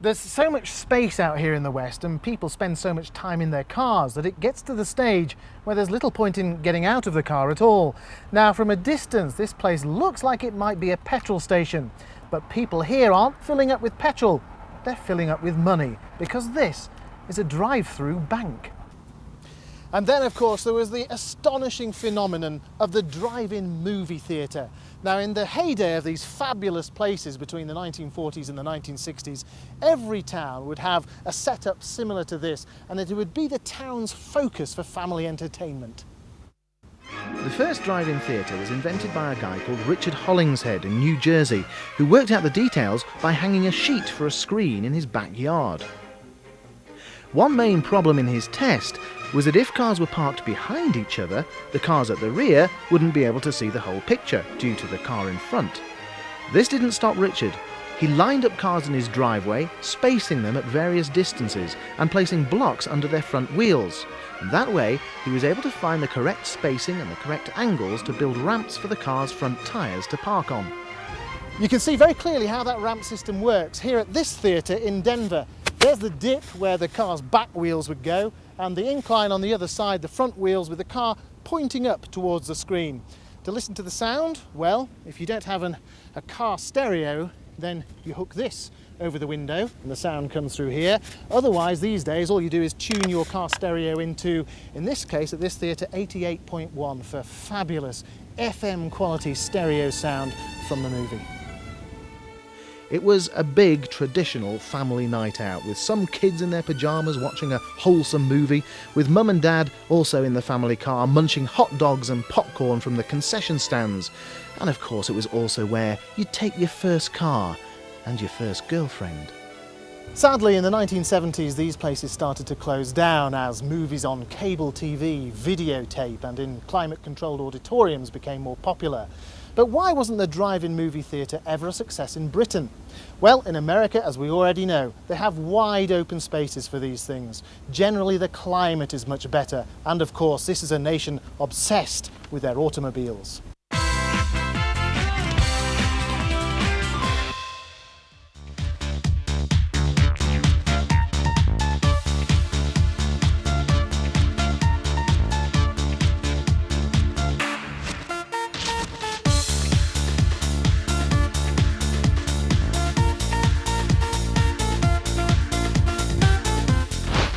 There's so much space out here in the West and people spend so much time in their cars that it gets to the stage where there's little point in getting out of the car at all. Now, from a distance, this place looks like it might be a petrol station, but people here aren't filling up with petrol, they're filling up with money, because this is a drive-through bank. And then, of course, there was the astonishing phenomenon of the drive-in movie theatre. Now, in the heyday of these fabulous places between the 1940s and the 1960s, every town would have a setup similar to this, and it would be the town's focus for family entertainment. The first drive-in theatre was invented by a guy called Richard Hollingshead in New Jersey, who worked out the details by hanging a sheet for a screen in his backyard. One main problem in his test was that if cars were parked behind each other, the cars at the rear wouldn't be able to see the whole picture due to the car in front. This didn't stop Richard. He lined up cars in his driveway, spacing them at various distances and placing blocks under their front wheels. That way, he was able to find the correct spacing and the correct angles to build ramps for the car's front tyres to park on. You can see very clearly how that ramp system works here at this theatre in Denver. There's the dip where the car's back wheels would go, and the incline on the other side, the front wheels with the car pointing up towards the screen. To listen to the sound, well, if you don't have a car stereo, then you hook this over the window and the sound comes through here. Otherwise, these days, all you do is tune your car stereo into, in this case, at this theatre, 88.1 for fabulous FM quality stereo sound from the movie. It was a big traditional family night out, with some kids in their pyjamas watching a wholesome movie, with mum and dad also in the family car munching hot dogs and popcorn from the concession stands. And of course it was also where you'd take your first car and your first girlfriend. Sadly, in the 1970s, these places started to close down as movies on cable TV, videotape and in climate-controlled auditoriums became more popular. But why wasn't the drive-in movie theatre ever a success in Britain? Well, in America, as we already know, they have wide open spaces for these things. Generally, the climate is much better. And of course, this is a nation obsessed with their automobiles.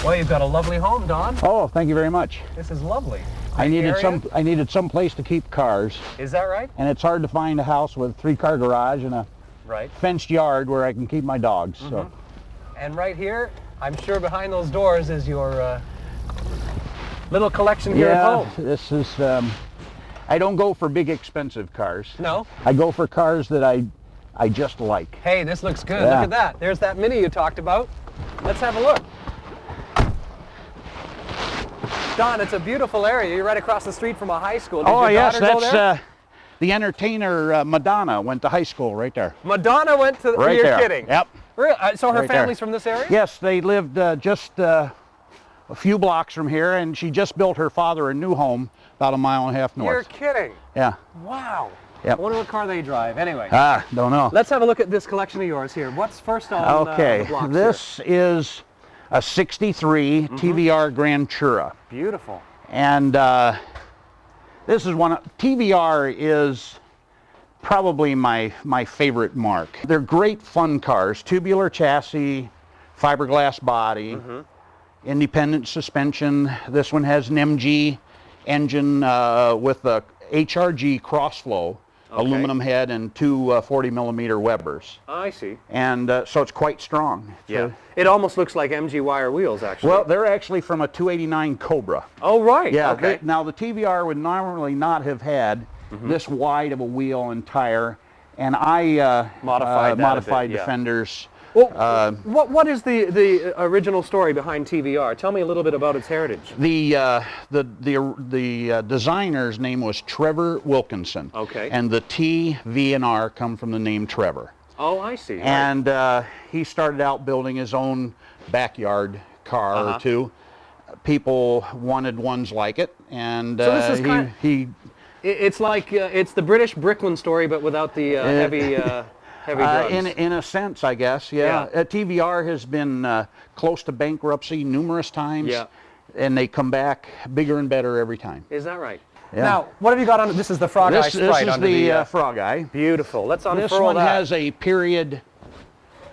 Well, you've got a lovely home, Don. Oh, thank you very much. This is lovely. I needed some place to keep cars. Is that right? And it's hard to find a house with a 3-car garage and a fenced yard where I can keep my dogs. So. And right here, I'm sure behind those doors is your little collection here at home. This is, I don't go for big expensive cars. No? I go for cars that I just like. Hey, this looks good. Yeah. Look at that. There's that Mini you talked about. Let's have a look. Don, it's a beautiful area. You're right across the street from a high school. Did your yes, daughter go there? that's the entertainer Madonna went to high school right there. Madonna went to. Right You're there. kidding. Yep. Really? So her Right family's there. from this area? Yes, they lived just a few blocks from here, and she just built her father a new home about 1.5 miles north. You're kidding. Yeah. Wow. Yep. I wonder what car they drive. Anyway. Don't know. Let's have a look at this collection of yours here. What's first on the blocks this is a 63 TVR Grand Tura. Beautiful. And this is TVR is probably my favorite mark. They're great fun cars, tubular chassis, fiberglass body, independent suspension. This one has an MG engine with a HRG crossflow, aluminum head and two 40mm Webers. I see. And so it's quite strong. Yeah. It almost looks like MG wire wheels, actually. Well, they're actually from a 289 Cobra. Oh, right. Yeah. Okay. Now, the TVR would normally not have had this wide of a wheel and tire, and I modified Defenders. Well, what is the original story behind TVR? Tell me a little bit about its heritage. The designer's name was Trevor Wilkinson. Okay. And the T, V, and R come from the name Trevor. Oh, I see. And he started out building his own backyard car or two. People wanted ones like it, and so this is it's like it's the British Bricklin story, but without the heavy drugs. In a sense, I guess, yeah. TVR has been close to bankruptcy numerous times. Yeah. And they come back bigger and better every time. Is that right? Yeah. Now, what have you got on? This is the Frog Eye Sprite. This is under the Frog Eye. Beautiful. Let's unfurl This one that. has a period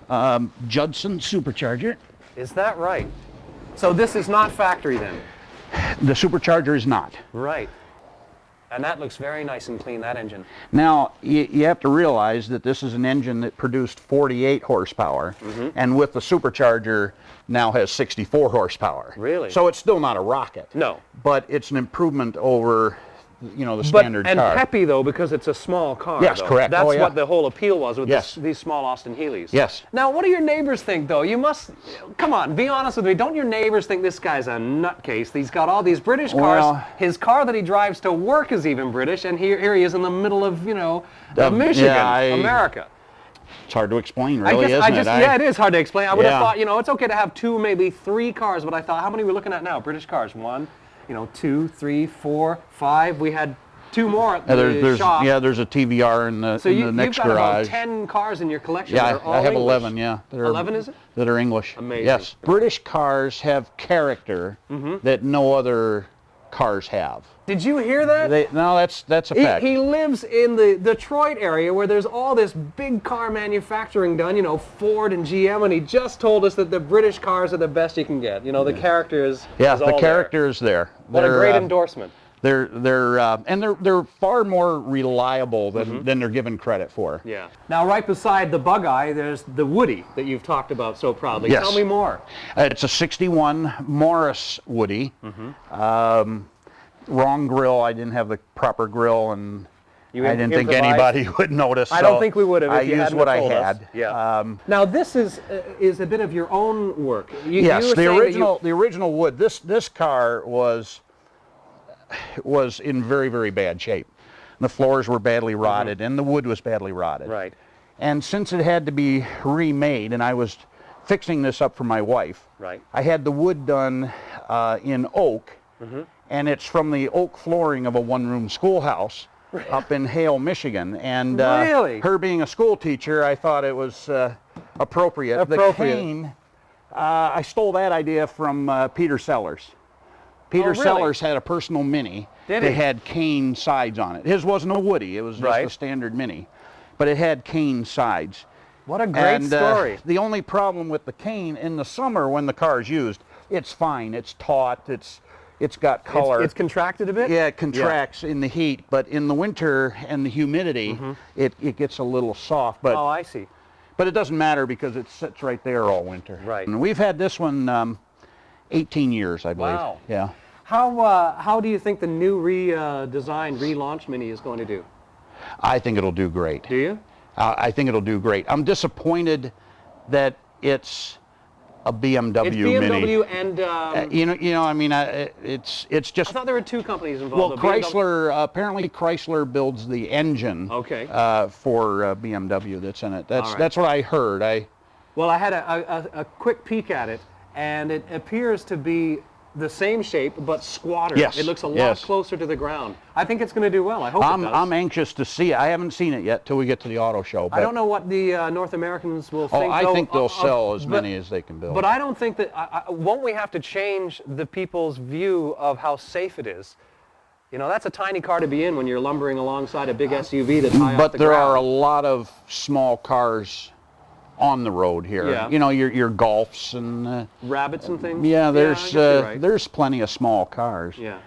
Judson supercharger. Is that right? So this is not factory then? The supercharger is not. Right. And that looks very nice and clean, that engine. Now, you have to realize that this is an engine that produced 48 horsepower, and with the supercharger now has 64 horsepower. Really? So it's still not a rocket. No. But it's an improvement over, the standard car. And peppy, though, because it's a small car. Yes, though. correct. That's what the whole appeal was with these small Austin Healey's. Yes. Now, what do your neighbors think, though? You must, come on, be honest with me. Don't your neighbors think this guy's a nutcase? He's got all these British cars. Well, his car that he drives to work is even British, and here he is in the middle of, Michigan, America. It's hard to explain, really, isn't it? Yeah, it is hard to explain. I would have thought, it's okay to have 2, maybe 3 cars, but I thought, how many are we looking at now? British cars. 1, 2, 3, 4, 5. We had 2 more at the shop. Yeah, there's a TVR in the next garage. You've got about 10 cars in your collection. Yeah, I have English. 11, yeah. 11, is it? That are English. Amazing. Yes. British cars have character that no other cars have. Did you hear that? No, that's a fact. He lives in the Detroit area where there's all this big car manufacturing done, Ford and GM, and he just told us that the British cars are the best you can get. The character is the character is there. What a great endorsement. They're far more reliable than they're given credit for. Yeah. Now, right beside the Bug Eye, there's the Woody that you've talked about so proudly. Yes. Tell me more. It's a 61 Morris Woody. Wrong grill. I didn't have the proper grill, and I didn't think anybody would notice. I don't think we would have. If I you used hadn't what I told had. us. Yeah. Now this is a bit of your own work. Yes, the original wood. This car was in very, very bad shape. The floors were badly rotted, and the wood was badly rotted. Right. And since it had to be remade, and I was fixing this up for my wife, right, I had the wood done in oak, and it's from the oak flooring of a one-room schoolhouse up in Hale, Michigan. And really? Her being a school teacher, I thought it was appropriate. The cane, I stole that idea from Peter Sellers. Peter Sellers had a personal Mini that had cane sides on it. His wasn't a Woody, it was just a standard Mini. But it had cane sides. What a great story. The only problem with the cane in the summer when the car is used, it's fine, it's taut, it's got color. It's contracted a bit? Yeah, it contracts in the heat, but in the winter and the humidity, it gets a little soft. But, oh, I see. But it doesn't matter because it sits right there all winter. Right. And we've had this one 18 years, I believe. Wow. Yeah. How do you think the new redesigned, relaunched Mini is going to do? I think it'll do great. Do you? I think it'll do great. I'm disappointed that it's a BMW Mini. And I mean, it's just. I thought there were 2 companies involved. Well, Chrysler apparently Chrysler builds the engine. Okay. For BMW that's in it. That's what I heard. Well, I had a quick peek at it, and it appears to be the same shape but squatter. Yes. It looks a lot closer to the ground. I think it's going to do well. I hope it does. I'm anxious to see it. I haven't seen it yet till we get to the auto show. I don't know what the North Americans will think. Oh, I think they'll sell as many as they can build. But I don't think that. Won't we have to change the people's view of how safe it is? That's a tiny car to be in when you're lumbering alongside a big SUV that's high off the ground. But there are a lot of small cars on the road here. Yeah. Your Golfs and rabbits and things. Yeah, there's plenty of small cars. Yeah.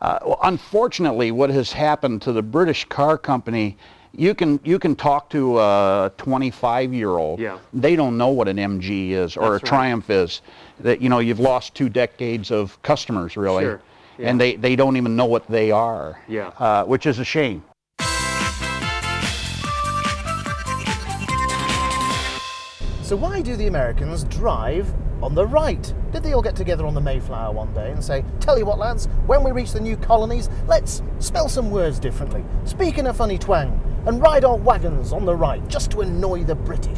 Well, unfortunately, what has happened to the British car company, you can talk to a 25-year-old. Yeah. They don't know what an MG is or a Triumph is. That you've lost 2 decades of customers really. Sure. Yeah. And they don't even know what they are. Yeah. Which is a shame. So why do the Americans drive on the right? Did they all get together on the Mayflower one day and say, tell you what lads, when we reach the new colonies, let's spell some words differently, speak in a funny twang, and ride our wagons on the right, just to annoy the British?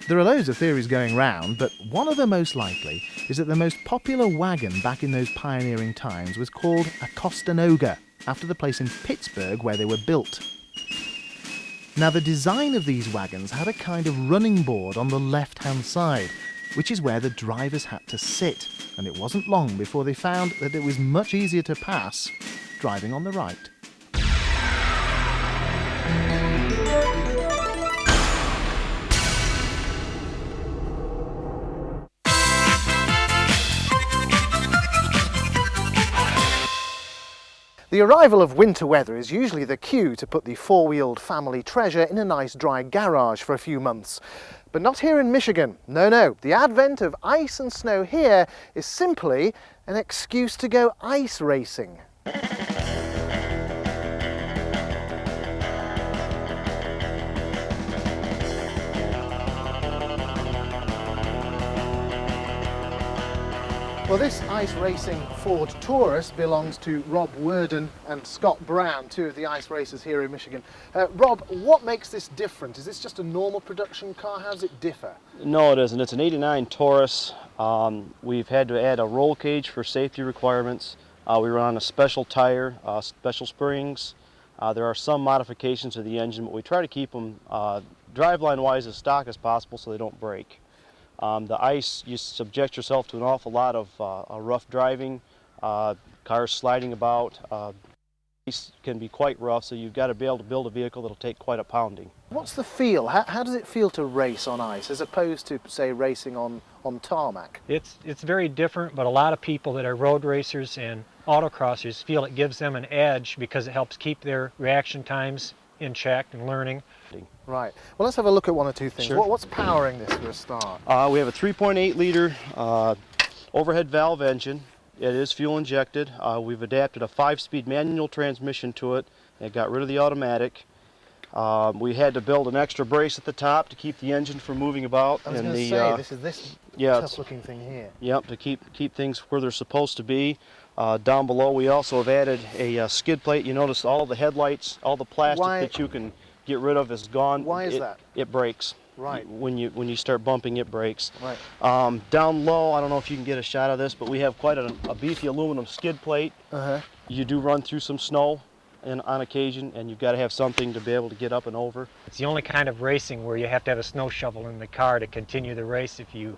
There are loads of theories going round, but one of the most likely is that the most popular wagon back in those pioneering times was called a Costanogga, after the place in Pittsburgh where they were built. Now, the design of these wagons had a kind of running board on the left-hand side, which is where the drivers had to sit, and it wasn't long before they found that it was much easier to pass driving on the right. The arrival of winter weather is usually the cue to put the four-wheeled family treasure in a nice dry garage for a few months. But not here in Michigan. No, no. The advent of ice and snow here is simply an excuse to go ice racing. Well, this ice racing Ford Taurus belongs to Rob Worden and Scott Brown, two of the ice racers here in Michigan. Rob, what makes this different? Is this just a normal production car? How does it differ? No, it isn't. It's an '89 Taurus. We've had to add a roll cage for safety requirements. We run on a special tire, special springs. There are some modifications to the engine, but we try to keep them driveline-wise as stock as possible so they don't break. The ice, you subject yourself to an awful lot of rough driving, cars sliding about. Ice can be quite rough, so you've got to be able to build a vehicle that'll take quite a pounding. What's the feel? How does it feel to race on ice as opposed to, say, racing on tarmac? It's very different, but a lot of people that are road racers and autocrossers feel it gives them an edge because it helps keep their reaction times in check and learning. Right. Well, let's have a look at one or two things. Sure. What's powering this for a start? We have a 3.8 liter overhead valve engine. It is fuel injected. We've adapted a 5-speed manual transmission to it. It got rid of the automatic. We had to build an extra brace at the top to keep the engine from moving about. I was going to say, this is this tough-looking thing here. Yep, to keep things where they're supposed to be. Down below, we also have added a skid plate. You notice all the headlights, all the plastic that you can get rid of is gone. Why is that? It breaks. Right. When you start bumping, it breaks. Right. Down low, I don't know if you can get a shot of this, but we have quite a beefy aluminum skid plate. You do run through some snow on occasion, and you've got to have something to be able to get up and over. It's the only kind of racing where you have to have a snow shovel in the car to continue the race if you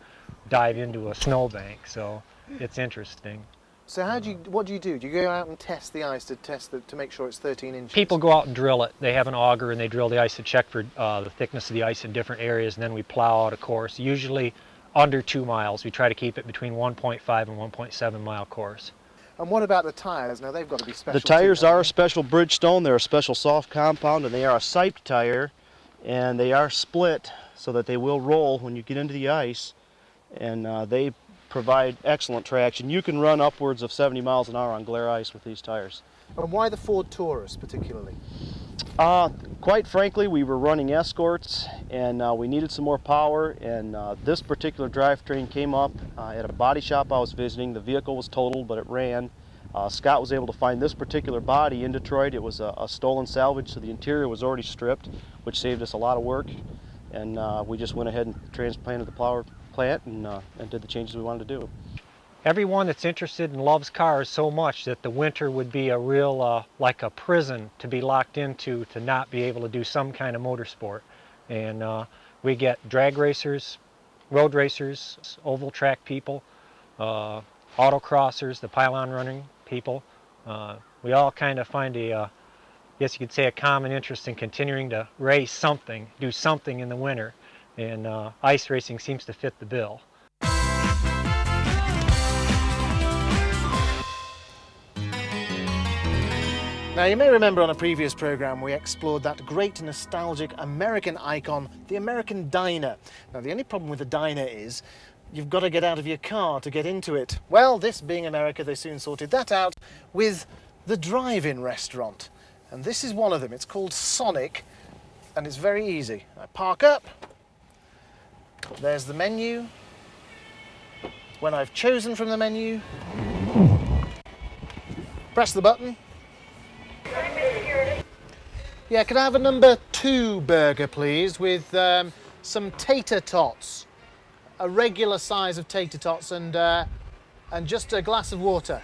dive into a snowbank, so it's interesting. So what do you do? Do you go out and test the ice to make sure it's 13 inches? People go out and drill it. They have an auger and they drill the ice to check for the thickness of the ice in different areas, and then we plow out a course, usually under 2 miles. We try to keep it between 1.5 and 1.7 mile course. And what about the tires? Now they've got to be special. The tires are a special Bridgestone. They're a special soft compound, and they are a siped tire, and they are split so that they will roll when you get into the ice, and they provide excellent traction. You can run upwards of 70 miles an hour on glare ice with these tires. And why the Ford Taurus particularly? Quite frankly, we were running Escorts and we needed some more power, and this particular drivetrain came up at a body shop I was visiting. The vehicle was totaled, but it ran. Scott was able to find this particular body in Detroit. It was a stolen salvage, so the interior was already stripped, which saved us a lot of work, and we just went ahead and transplanted the power plant and did the changes we wanted to do. Everyone that's interested and loves cars so much that the winter would be a real, like a prison to be locked into, to not be able to do some kind of motorsport. And we get drag racers, road racers, oval track people, autocrossers, the pylon running people. We all kind of find I guess you could say, a common interest in continuing to race something, do something in the winter. And ice racing seems to fit the bill. Now, you may remember on a previous program we explored that great nostalgic American icon, the American diner. Now, the only problem with the diner is you've got to get out of your car to get into it. Well, this being America, they soon sorted that out with the drive-in restaurant. And this is one of them. It's called Sonic, and it's very easy. I park up. There's the menu. When I've chosen from the menu, press the button. Yeah, could I have a number 2 burger, please, with some tater tots, a regular size of tater tots, and just a glass of water.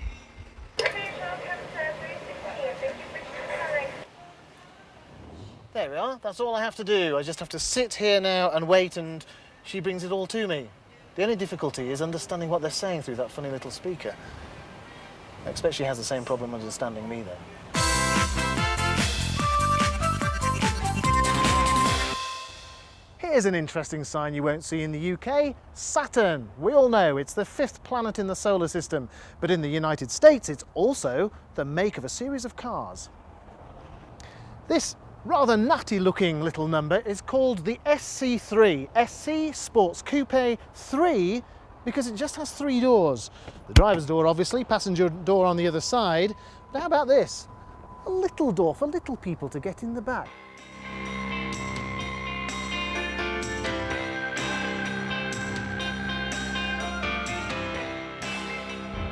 There we are, that's all I have to do. I just have to sit here now and wait, and she brings it all to me. The only difficulty is understanding what they're saying through that funny little speaker. I expect she has the same problem understanding me, though. Here's an interesting sign you won't see in the UK, Saturn. We all know it's the 5th planet in the solar system, but in the United States it's also the make of a series of cars. This rather nutty looking little number is called the SC3, SC Sports Coupe 3, because it just has 3 doors. The driver's door obviously, passenger door on the other side, but how about this? A little door for little people to get in the back.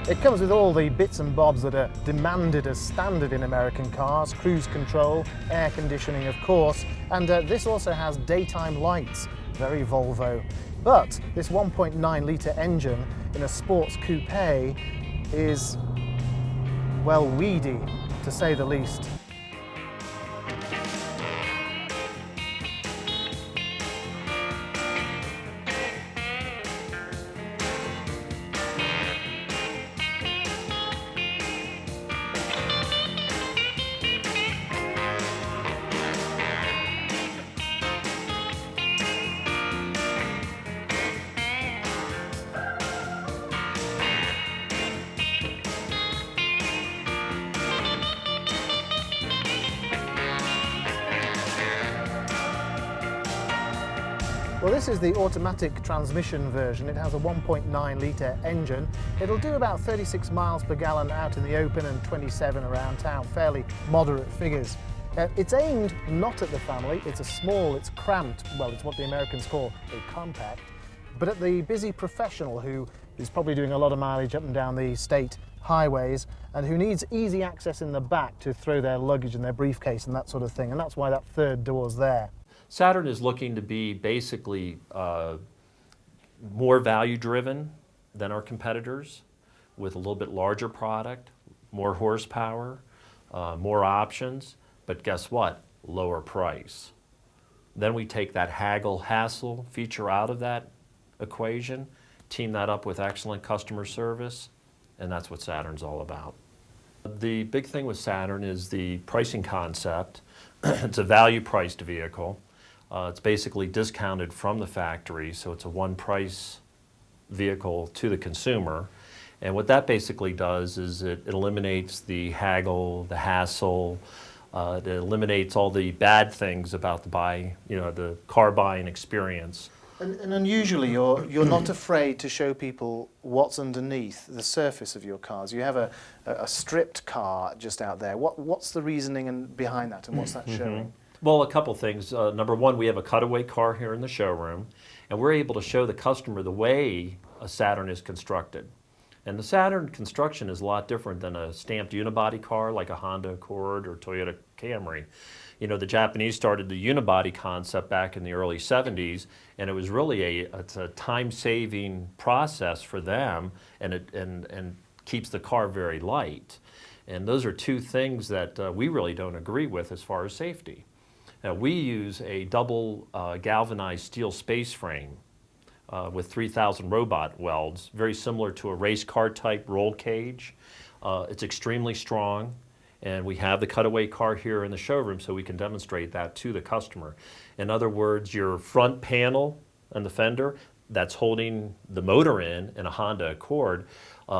It comes with all the bits and bobs that are demanded as standard in American cars, cruise control, air conditioning of course, and this also has daytime lights, very Volvo. But this 1.9 litre engine in a sports coupe is, well, weedy, to say the least. Well, this is the automatic transmission version. It has a 1.9 litre engine. It'll do about 36 miles per gallon out in the open and 27 around town, fairly moderate figures. It's aimed not at the family, it's it's cramped, well, it's what the Americans call a compact, but at the busy professional who is probably doing a lot of mileage up and down the state highways and who needs easy access in the back to throw their luggage and their briefcase and that sort of thing, and that's why that 3rd door's there. Saturn is looking to be basically more value-driven than our competitors, with a little bit larger product, more horsepower, more options, but guess what? Lower price. Then we take that haggle-hassle feature out of that equation, team that up with excellent customer service, and that's what Saturn's all about. The big thing with Saturn is the pricing concept. It's a value-priced vehicle. It's basically discounted from the factory, so it's a one-price vehicle to the consumer. And what that basically does is it eliminates the haggle, the hassle, it eliminates all the bad things about the car buying experience. And unusually, you're not afraid to show people what's underneath the surface of your cars. You have a stripped car just out there. What's the reasoning behind that, and what's that showing? Well, a couple things. Number one, we have a cutaway car here in the showroom, and we're able to show the customer the way a Saturn is constructed. And the Saturn construction is a lot different than a stamped unibody car like a Honda Accord or Toyota Camry. You know, the Japanese started the unibody concept back in the early 70s, and it was really it's a time-saving process for them, and it keeps the car very light. And those are two things that we really don't agree with as far as safety. Now, we use a double galvanized steel space frame with 3,000 robot welds, very similar to a race car type roll cage. It's extremely strong, and we have the cutaway car here in the showroom so we can demonstrate that to the customer. In other words, your front panel and the fender that's holding the motor in a Honda Accord,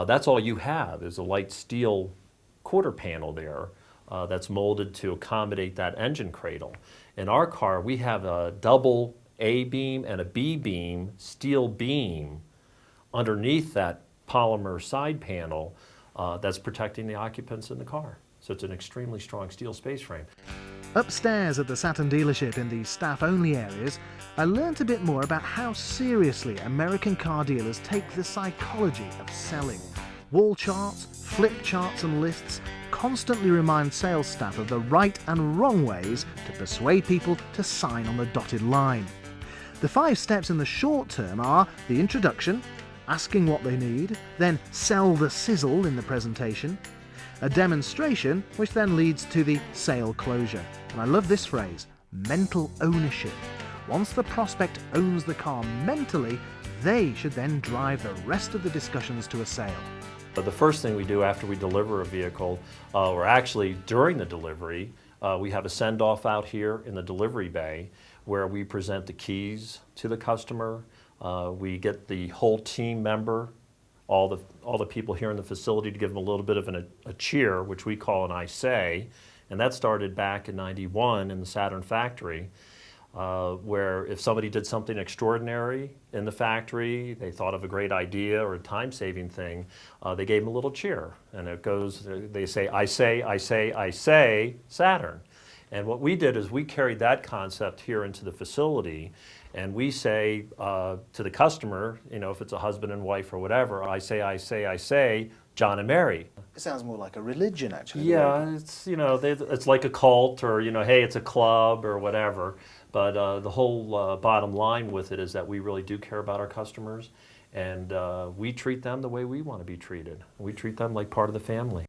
that's all you have is a light steel quarter panel there. That's molded to accommodate that engine cradle. In our car, we have a double A-beam and a B-beam steel beam underneath that polymer side panel that's protecting the occupants in the car. So it's an extremely strong steel space frame. Upstairs at the Saturn dealership in the staff-only areas, I learnt a bit more about how seriously American car dealers take the psychology of selling. Wall charts, flip charts and lists constantly remind sales staff of the right and wrong ways to persuade people to sign on the dotted line. The 5 steps in the short term are the introduction, asking what they need, then sell the sizzle in the presentation, a demonstration which then leads to the sale closure. And I love this phrase, mental ownership. Once the prospect owns the car mentally, they should then drive the rest of the discussions to a sale. The first thing we do after we deliver a vehicle, or actually during the delivery, we have a send-off out here in the delivery bay where we present the keys to the customer. We get the whole team member, all the people here in the facility, to give them a little bit of a cheer, which we call an I say, and that started back in '91 in the Saturn factory. Where if somebody did something extraordinary in the factory, they thought of a great idea or a time-saving thing, they gave them a little cheer. And it goes, they say, I say, I say, I say, Saturn. And what we did is we carried that concept here into the facility, and we say to the customer, you know, if it's a husband and wife or whatever, I say, I say, I say, John and Mary. It sounds more like a religion, actually. Yeah, it's, you know, it's like a cult, or, you know, hey, it's a club or whatever. But the whole bottom line with it is that we really do care about our customers, and we treat them the way we want to be treated. We treat them like part of the family.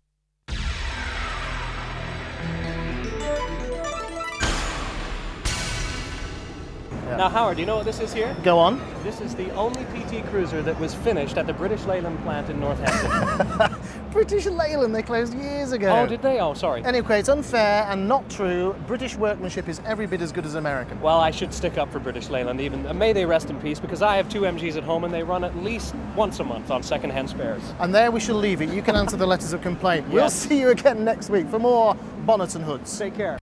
Now, Howard, do you know what this is here? Go on. This is the only PT Cruiser that was finished at the British Leyland plant in Northampton. British Leyland, they closed years ago. Oh, did they? Oh, sorry. Anyway, it's unfair and not true. British workmanship is every bit as good as American. Well, I should stick up for British Leyland, even. May they rest in peace, because I have 2 MGs at home and they run at least once a month on second-hand spares. And there we shall leave it. You can answer the letters of complaint. We'll Yes. see you again next week for more Bonnets and Hoods. Take care.